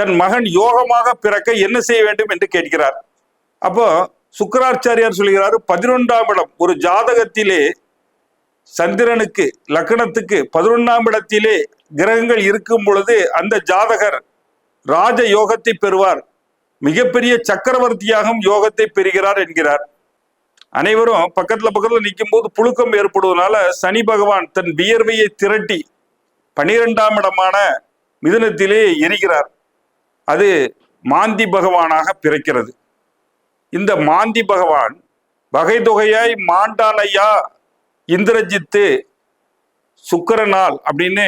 தன் மகன் யோகமாக பிறக்க என்ன செய்ய வேண்டும் என்று கேட்கிறார். அப்போ சுக்கராச்சாரியார் சொல்கிறார், 11ஆம் இடம் ஒரு ஜாதகத்திலே சந்திரனுக்கு லக்னத்துக்கு 11ஆம் இடத்திலே கிரகங்கள் இருக்கும் பொழுது அந்த ஜாதகர் ராஜ யோகத்தை பெறுவார், மிகப்பெரிய சக்கரவர்த்தியாகவும் யோகத்தை பெறுகிறார் என்கிறார். அனைவரும் பக்கத்துல நிற்கும் போது புழுக்கம் ஏற்படுவதனால சனி பகவான் தன் வியர்வையை திரட்டி 12ஆம் இடமான மிதுனத்திலே எரிகிறார். அது மாந்தி பகவானாக பிறக்கிறது. இந்த மாந்தி பகவான் வகை தொகையாய் மாண்டானையா இந்திரஜித்து சுக்கரநாள் அப்படின்னு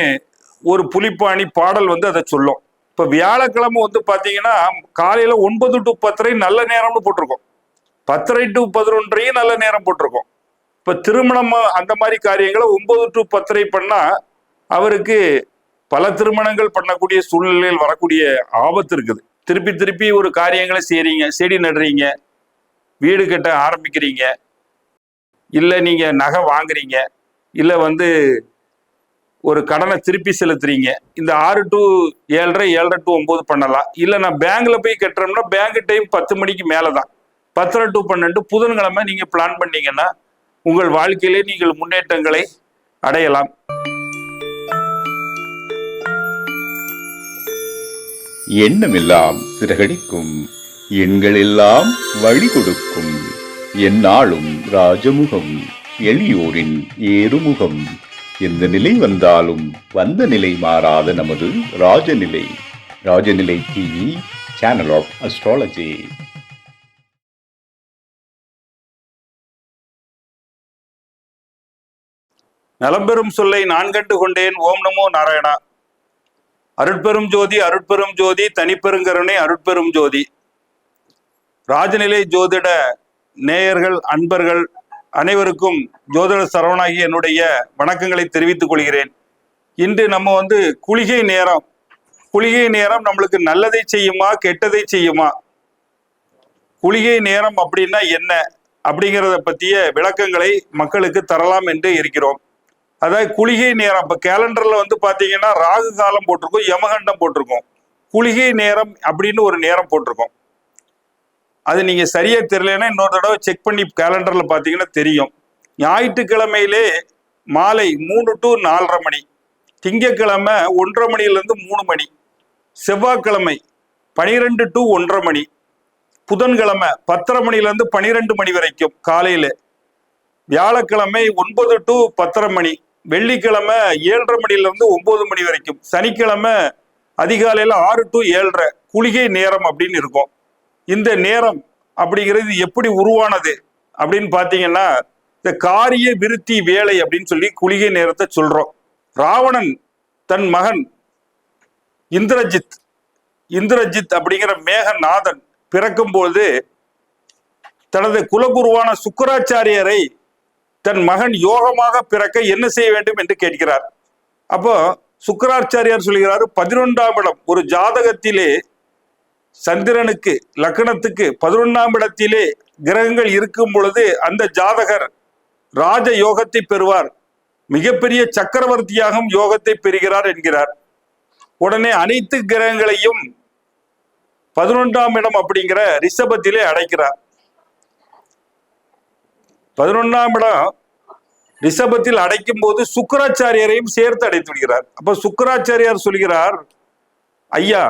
ஒரு புலிப்பாணி பாடல் அதை சொல்லும். இப்ப வியாழக்கிழமை பாத்தீங்கன்னா காலையில 9 to 10 நல்ல நேரம்னு போட்டிருக்கோம், 10 to 11 நல்ல நேரம் போட்டிருக்கோம். இப்ப திருமணம் அந்த மாதிரி காரியங்களை 9 to 10 பண்ணா அவருக்கு பல திருமணங்கள் பண்ணக்கூடிய சூழ்நிலையில் வரக்கூடிய ஆபத்து இருக்குது. திருப்பி திருப்பி ஒரு காரியங்களை செய்றீங்க, செடி நடுறீங்க, வீடு கட்ட ஆரம்பிக்கிறீங்க, இல்லை நீங்க நகை வாங்குறீங்க, இல்லை ஒரு கடனை திருப்பி செலுத்துறீங்க. இந்த 6 to 7:30 7:30 to 9 பண்ணலாம். இல்லை நான் பேங்க்ல போய் கட்டுறோம்னா பேங்க் டைம் 10 மணிக்கு மேலதான், 10:30 to 12 புதன்கிழமை நீங்க பிளான் பண்ணீங்கன்னா உங்கள் வாழ்க்கையிலே நீங்கள் முன்னேற்றங்களை அடையலாம். எண்ணமெல்லாம் சிறகடிக்கும், எண்கள் எல்லாம் வழி கொடுக்கும், எந்நாளும் ராஜமுகம், எளியோரின் ஏறுமுகம். எந்த நிலை வந்தாலும் வந்த நிலை மாறாத நமது Rajanilai. Rajanilai TV, channel of astrology. நலம்பெறும் சொல்லை நான் கண்டு கொண்டேன். ஓம் நமோ நாராயணா. அருட்பெரும் ஜோதி, அருட்பெரும் ஜோதி, தனிப்பெருங்கருணை, அருட்பெரும் ஜோதி. ராஜநிலை ஜோதிட நேயர்கள் அன்பர்கள் அனைவருக்கும் ஜோதிட சரவணாகி என்னுடைய வணக்கங்களை தெரிவித்துக் கொள்கிறேன். இன்று நம்ம குளிகை நேரம். குளிகை நேரம் நம்மளுக்கு நல்லதை செய்யுமா கெட்டதை செய்யுமா? குளிகை நேரம் அப்படின்னா என்ன அப்படிங்கிறத பற்றிய விளக்கங்களை மக்களுக்கு தரலாம் என்று இருக்கிறோம். அதாவது குளிகை நேரம் இப்போ கேலண்டர்ல பார்த்தீங்கன்னா ராகு காலம் போட்டிருக்கோம், யமகண்டம் போட்டிருக்கோம், குளிகை நேரம் அப்படின்னு ஒரு நேரம் போட்டிருக்கோம். அது நீங்க சரியா தெரியலன்னா இன்னொரு தடவை செக் பண்ணி கேலண்டர்ல பார்த்தீங்கன்னா தெரியும். ஞாயிற்றுக்கிழமையிலே மாலை 3 to 4:30 மணி, திங்கக்கிழமை 1:30 மணியிலிருந்து 3 மணி, செவ்வாய்க்கிழமை 12 to 1:30 மணி, புதன்கிழமை 10:30 மணியிலிருந்து 12 மணி வரைக்கும் காலையில, வியாழக்கிழமை 9 to 10:30 மணி, வெள்ளிக்கிழமை 7:30 மணியிலிருந்து 9 மணி வரைக்கும், சனிக்கிழமை அதிகாலையில 6 to 7:30 குளிகை நேரம் அப்படின்னு இருக்கும். இந்த நேரம் அப்படிங்கிறது எப்படி உருவானது அப்படின்னு பாத்தீங்கன்னா இந்த காரிய விருத்தி வேலை அப்படின்னு சொல்லி குளிகை நேரத்தை சொல்றோம். ராவணன் தன் மகன் இந்திரஜித் அப்படிங்கிற மேகநாதன் பிறக்கும்போது தனது குலகுருவான சுக்கராச்சாரியரை தன் மகன் யோகமாக பிறக்க என்ன செய்ய வேண்டும் என்று கேட்கிறார். அப்போ சுக்கராச்சாரியார் சொல்கிறார், 11ஆம் இடம் ஒரு ஜாதகத்திலே சந்திரனுக்கு லக்னத்துக்கு 11ஆம் இடத்திலே கிரகங்கள் இருக்கும் பொழுது அந்த ஜாதகர் ராஜ யோகத்தை பெறுவார், மிகப்பெரிய சக்கரவர்த்தியாகவும் யோகத்தை பெறுகிறார் என்கிறார். உடனே அனைத்து கிரகங்களையும் 11ஆம் இடம் அப்படிங்கிற ரிஷபத்திலே அடைக்கிறார். 11ஆம் இடம் ரிஷபத்தில் அடைக்கும் போது சுக்கராச்சாரியரையும் சேர்த்து அடைத்து விடுகிறார். அப்ப சுக்கராச்சாரியார் சொல்கிறார், ஐயா,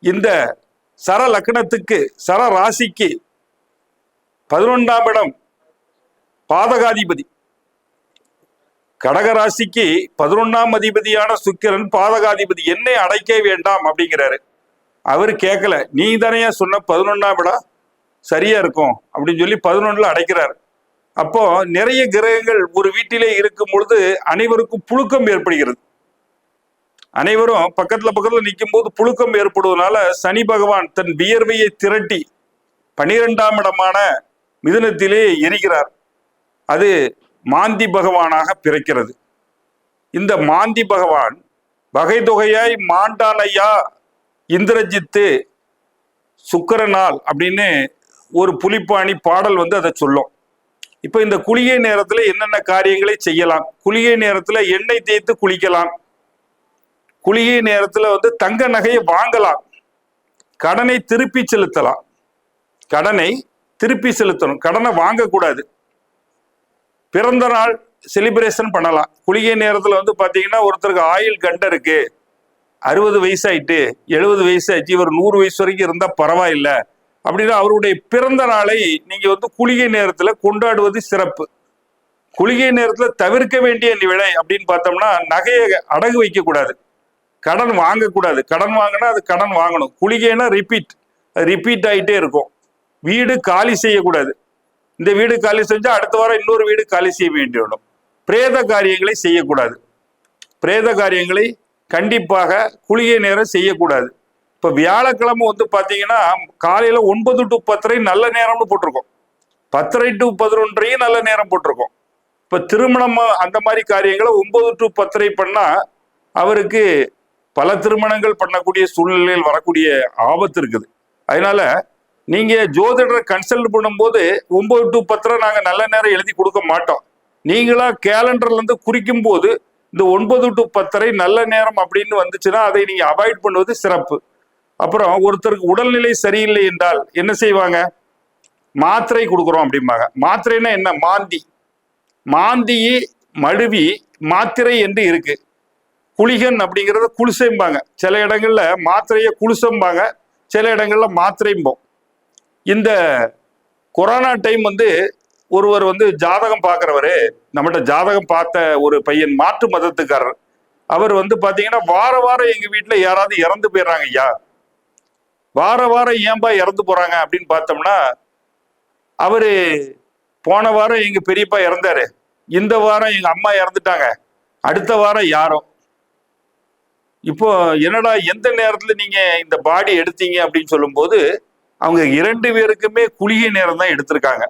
இந்த சர லக்னத்துக்கு சர ராசிக்கு 11ஆம் இடம் பாதகாதிபதி, கடக ராசிக்கு 11ஆம் அதிபதியான சுக்கிரன் பாதகாதிபதி, என்னை அடைக்க வேண்டாம் அப்படிங்கிறாரு. அவர் கேட்கல, நீ தானே சொன்ன 11ஆம் இடம் சரியா இருக்கும் அப்படின்னு சொல்லி 11ல அடைக்கிறார். அப்போ நிறைய கிரகங்கள் ஒரு வீட்டிலே இருக்கும் பொழுது அனைவருக்கும் புழுக்கம் ஏற்படுகிறது. அனைவரும் பக்கத்துல நிற்கும் போது புழுக்கம் ஏற்படுவதனால சனி பகவான் தன் வியர்வையை திரட்டி 12ஆம் இடமான மிதுனத்திலே எரிகிறார். அது மாந்தி பகவானாக பிறக்கிறது. இந்த மாந்தி பகவான் வகை தொகையாய் மாண்டானையா இந்திரஜித்து சுக்கரநாள் அப்படின்னு ஒரு புலிப்பாணி பாடல் அதை சொல்லும். இப்ப இந்த குளிகை நேரத்துல என்னென்ன காரியங்களை செய்யலாம்? குளிகை நேரத்துல எண்ணெய் தேய்த்து குளிக்கலாம். குளிகை நேரத்துல தங்க நகையை வாங்கலாம். கடனை திருப்பி செலுத்தலாம், கடனை திருப்பி செலுத்தணும், கடனை வாங்கக்கூடாது. பிறந்த நாள் செலிப்ரேஷன் பண்ணலாம். குளிகை நேரத்தில் வந்து பார்த்தீங்கன்னா ஒருத்தருக்கு ஆயுள் கண்டம் இருக்கு, 60 வயசாயிட்டு 70 வயசாயிடுச்சு, இவர் 100 வயசு வரைக்கும் இருந்தால் பரவாயில்ல அப்படின்னா அவருடைய பிறந்த நாளை நீங்க வந்து குளிகை நேரத்தில் கொண்டாடுவது சிறப்பு. குளிகை நேரத்தில் தவிர்க்க வேண்டிய விலை அப்படின்னு பார்த்தோம்னா நகையை அடகு வைக்க கூடாது, கடன் வாங்கக்கூடாது. கடன் வாங்கினா அது கடன் வாங்கணும். குளிகைனா ரிப்பீட் ஆகிட்டே இருக்கும். வீடு காலி செய்யக்கூடாது. இந்த வீடு காலி செஞ்சா அடுத்த வாரம் இன்னொரு வீடு காலி செய்ய வேண்டியடும். பிரேத காரியங்களை செய்யக்கூடாது. பிரேத காரியங்களை கண்டிப்பாக குளிகை நேரம் செய்யக்கூடாது. இப்போ வியாழக்கிழமை வந்து பார்த்தீங்கன்னா காலையில் 9 to 10 நல்ல நேரம்னு போட்டிருக்கோம், 10 to 11 நல்ல நேரம் போட்டிருக்கோம். இப்போ திருமணம் அந்த மாதிரி காரியங்களை 9 to 10 பண்ணா அவருக்கு பல திருமணங்கள் பண்ணக்கூடிய சூழ்நிலையில் வரக்கூடிய ஆபத்து இருக்குது. அதனால நீங்க ஜோதிடரை கன்சல்ட் பண்ணும்போது 9 to 10 நாங்க நல்ல நேரம் எழுதி கொடுக்க மாட்டோம். நீங்களா கேலண்டர்ல இருந்து குறிக்கும் போது இந்த 9 to 10 நல்ல நேரம் அப்படின்னு வந்துச்சுன்னா அதை நீங்க அவாய்ட் பண்ணுவது சிறப்பு. அப்புறம் ஒருத்தருக்கு உடல்நிலை சரியில்லை என்றால் என்ன செய்வாங்க, மாத்திரை கொடுக்குறோம் அப்படிம்பாங்க. மாத்திரைன்னா என்ன, மாந்தியை மழுவி மாத்திரை என்று இருக்கு. குளிகன் அப்படிங்கிறத குளிசைம்பாங்க. சில இடங்கள்ல மாத்திரையை குளிசம்பாங்க, சில இடங்கள்ல மாத்திரைம்போம். இந்த கொரோனா டைம் வந்து ஒருவர் வந்து ஜாதகம் பார்க்குறவரு, நம்மகிட்ட ஜாதகம் பார்த்த ஒரு பையன் மாற்று மதத்துக்காரர், அவர் வந்து பார்த்தீங்கன்னா வாரம் எங்கள் வீட்டில் யாராவது இறந்து போயிடுறாங்க ஐயா, வாரம் ஏன்பா இறந்து போகிறாங்க அப்படின்னு பார்த்தோம்னா, அவர் போன வாரம் எங்கள் பெரியப்பா இறந்தாரு, இந்த வாரம் எங்கள் அம்மா இறந்துட்டாங்க, அடுத்த வாரம் யாரும். இப்போ என்னடா எந்த நேரத்தில் நீங்கள் இந்த பாடி எடுத்தீங்க அப்படின்னு சொல்லும்போது அவங்க 2 பேருக்குமே குளிகை நேரம் தான் எடுத்திருக்காங்க.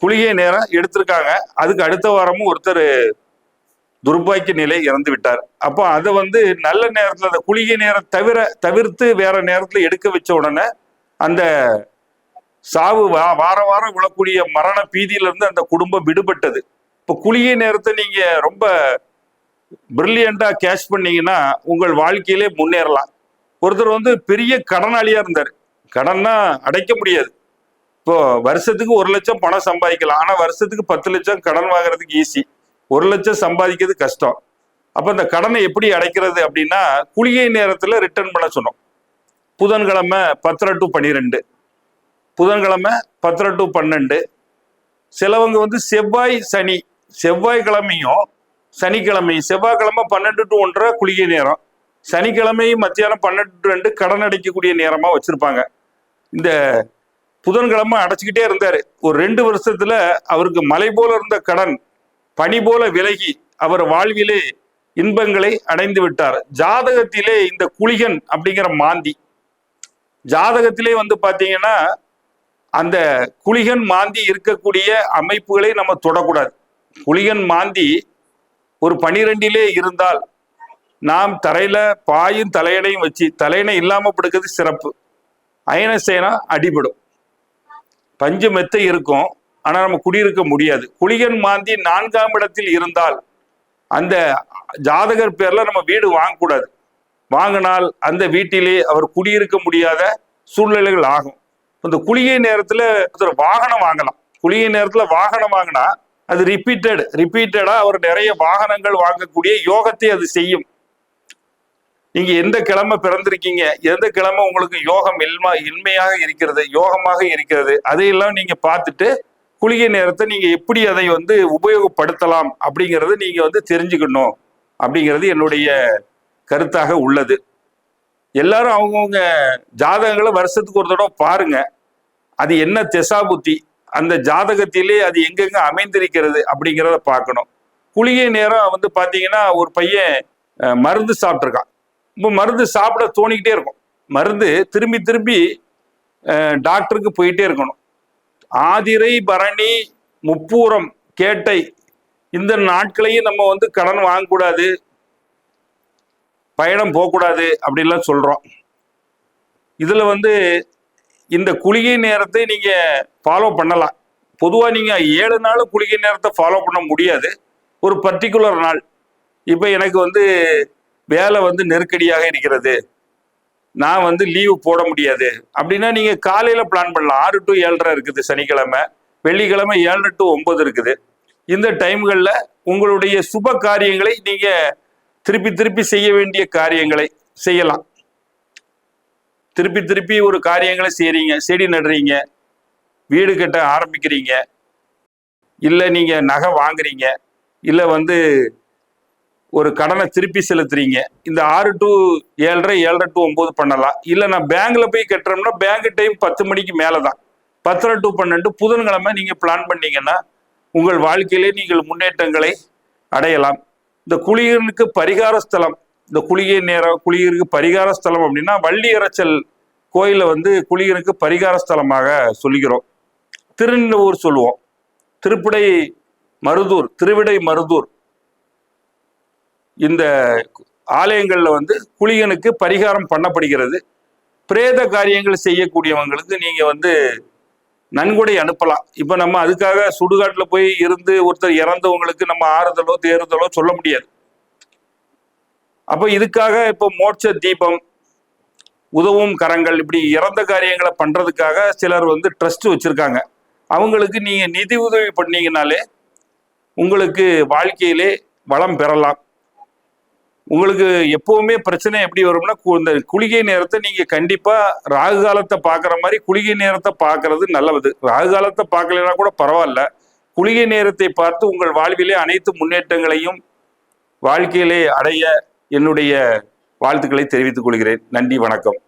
குளிகை நேரம் எடுத்திருக்காங்க. அதுக்கு அடுத்த வாரமும் ஒருத்தர் துர்பாக்கிய நிலை இறந்து விட்டார். அப்போ அதை வந்து நல்ல நேரத்தில் அந்த குளிகை நேரம் தவிர்த்து வேற நேரத்தில் எடுக்க வச்ச உடனே அந்த சாவு வாரம் விழக்கூடிய மரண பீதியிலிருந்து அந்த குடும்பம் விடுபட்டது. இப்போ குளிகை நேரத்தை நீங்க ரொம்ப பிரில்லியண்டா கேஷ் பண்ணீங்கன்னா உங்கள் வாழ்க்கையிலே முன்னேறலாம். ஒருத்தர் வந்து பெரிய கடனாளியா இருந்தார், கடன்னா அடைக்க முடியாது. இப்போ வருஷத்துக்கு 1 லட்சம் பணம் சம்பாதிக்கலாம், ஆனா வருஷத்துக்கு 10 லட்சம் கடன் வாங்குறதுக்கு ஈஸி, 1 லட்சம் சம்பாதிக்கிறது கஷ்டம். அப்ப அந்த கடனை எப்படி அடைக்கிறது அப்படின்னா குளிகை நேரத்துல ரிட்டர்ன் பண்ண சொன்னோம். புதன்கிழமை 10 to 12, புதன்கிழமை 10 to 12. சிலவங்க வந்து செவ்வாய்க்கிழமையும் சனிக்கிழமையும், செவ்வாய்க்கிழமை 12 to 1 குளிகை நேரம், சனிக்கிழமையும் மத்தியானம் 12 to 2 கடன் அடைக்கக்கூடிய நேரமா வச்சிருப்பாங்க. இந்த புதன்கிழமை அடைச்சிக்கிட்டே இருந்தாரு. ஒரு 2 வருஷத்துல அவருக்கு மலை போல இருந்த கடன் பனி போல விலகி அவர் வாழ்விலே இன்பங்களை அடைந்து விட்டார். ஜாதகத்திலே இந்த குளிகன் அப்படிங்கிற மாந்தி ஜாதகத்திலே வந்து பாத்தீங்கன்னா அந்த குளிகன் மாந்தி இருக்கக்கூடிய அமைப்புகளை நம்ம தொடக்கூடாது. குளிகன் மாந்தி ஒரு 12 இருந்தால் நாம் தரையில பாயும் தலையணையும் வச்சு, தலையணை இல்லாம படுக்கிறது சிறப்பு. அயனசேனா அடிபடும், பஞ்சு மெத்தை இருக்கும், ஆனா நம்ம குடியிருக்க முடியாது. குளிகன் மாந்தி 4ஆம் இடத்தில் இருந்தால் அந்த ஜாதகர் பேர்ல நம்ம வீடு வாங்கக்கூடாது. வாங்கினால் அந்த வீட்டிலே அவர் குடியிருக்க முடியாத சூழ்நிலைகள் ஆகும். இந்த குளிகை நேரத்துல வாகனம் வாங்கலாம். குளிகை நேரத்துல வாகனம் வாங்கினா அது ரிப்பீட்டடா அவர் நிறைய வாகனங்கள் வாங்கக்கூடிய யோகத்தை அது செய்யும். நீங்க எந்த கிழமை பிறந்திருக்கீங்க, எந்த கிழமை உங்களுக்கு யோகம் இன்மையாக இருக்கிறது, யோகமாக இருக்கிறது, அதையெல்லாம் நீங்க பார்த்துட்டு குளிகை நேரத்தை நீங்க எப்படி அதை வந்து உபயோகப்படுத்தலாம் அப்படிங்கிறத நீங்க வந்து தெரிஞ்சுக்கணும் அப்படிங்கிறது என்னுடைய கருத்தாக உள்ளது. எல்லாரும் அவங்கவுங்க ஜாதகங்களை வருஷத்துக்கு ஒரு தடவை பாருங்க, அது என்ன திசா புத்தி, அந்த ஜாதகத்திலே அது எங்கெங்க அமைந்திருக்கிறது அப்படிங்கிறத பார்க்கணும். குளிகை நேரம் வந்து பார்த்தீங்கன்னா ஒரு பையன் மருந்து சாப்பிட்ருக்கான். இப்போ மருந்து சாப்பிட தோணிக்கிட்டே இருக்கும், மருந்து திரும்பி டாக்டருக்கு போயிட்டே இருக்கணும். ஆதிரை பரணி முப்பூரம் கேட்டை இந்த நாட்களையும் நம்ம வந்து கடன் வாங்கக்கூடாது, பயணம் போகக்கூடாது அப்படின்லாம் சொல்றோம். இதுல வந்து இந்த குளிகை நேரத்தை நீங்க ஃபாலோ பண்ணலாம். பொதுவாக நீங்க 7 நாள் குளிகை நேரத்தை ஃபாலோ பண்ண முடியாது, ஒரு பர்டிகுலர் நாள். இப்போ எனக்கு வந்து வேலை வந்து நெருக்கடியாக இருக்கிறது, நான் வந்து லீவு போட முடியாது அப்படின்னா நீங்க காலையில பிளான் பண்ணலாம். 6 to 7:30 இருக்குது சனிக்கிழமை, வெள்ளிக்கிழமை 7 to 9 இருக்குது. இந்த டைம்களில் உங்களுடைய சுப காரியங்களை நீங்க திருப்பி திருப்பி செய்ய வேண்டிய காரியங்களை செய்யலாம். திருப்பி திருப்பி ஒரு காரியங்களை செய்றீங்க, செடி நடுறீங்க, வீடு கட்ட ஆரம்பிக்கிறீங்க, இல்லை நீங்க நகை வாங்குறீங்க, இல்லை வந்து ஒரு கடனை திருப்பி செலுத்துறீங்க. இந்த 6 to 7:30, 7:30 to 9 பண்ணலாம். இல்லை நான் பேங்க்ல போய் கட்டுறோம்னா பேங்க் டைம் 10 மணிக்கு மேலே தான். 10:30 to 12 புதன்கிழமை நீங்க பிளான் பண்ணீங்கன்னா உங்கள் வாழ்க்கையிலே நீங்கள் முன்னேற்றங்களை அடையலாம். இந்த குளியனுக்கு பரிகார ஸ்தலம், இந்த குளிகை நேரம் குளியருக்கு பரிகார ஸ்தலம் அப்படின்னா வள்ளி இறைச்சல் கோயிலை வந்து குளியனுக்கு பரிகார ஸ்தலமாக சொல்லுகிறோம். திருநெல்லூர் சொல்லுவோம், திருவிடை மருதூர் இந்த ஆலயங்கள்ல வந்து குளியனுக்கு பரிகாரம் பண்ணப்படுகிறது. பிரேத காரியங்கள் செய்யக்கூடியவங்களுக்கு நீங்க வந்து நன்கொடை அனுப்பலாம். இப்ப நம்ம அதுக்காக சுடுகாட்டுல போய் இருந்து ஒருத்தர் இறந்தவங்களுக்கு நம்ம ஆறுதலோ தேறுதலோ சொல்ல முடியாது. அப்ப இதுக்காக இப்போ மோட்ச தீபம், உதவும் கரங்கள், இப்படி இறந்த காரியங்களை பண்றதுக்காக சிலர் வந்து ட்ரஸ்ட் வச்சிருக்காங்க. அவங்களுக்கு நீங்க நிதி உதவி பண்ணீங்கனாலே உங்களுக்கு வாழ்க்கையிலே வளம் பெறலாம். உங்களுக்கு எப்பவுமே பிரச்சனை எப்படி வரும்னா, இந்த குளிகை நேரத்தை நீங்க கண்டிப்பா ராகு காலத்தை பார்க்குற மாதிரி குளிகை நேரத்தை பார்க்கறது நல்லது. ராகு காலத்தை பார்க்கலைன்னா கூட பரவாயில்ல, குளிகை நேரத்தை பார்த்து உங்கள் வாழ்விலே அனைத்து முன்னேற்றங்களையும் வாழ்க்கையிலே அடைய என்னுடைய வாழ்த்துக்களை தெரிவித்துக் கொள்கிறேன். நன்றி, வணக்கம்.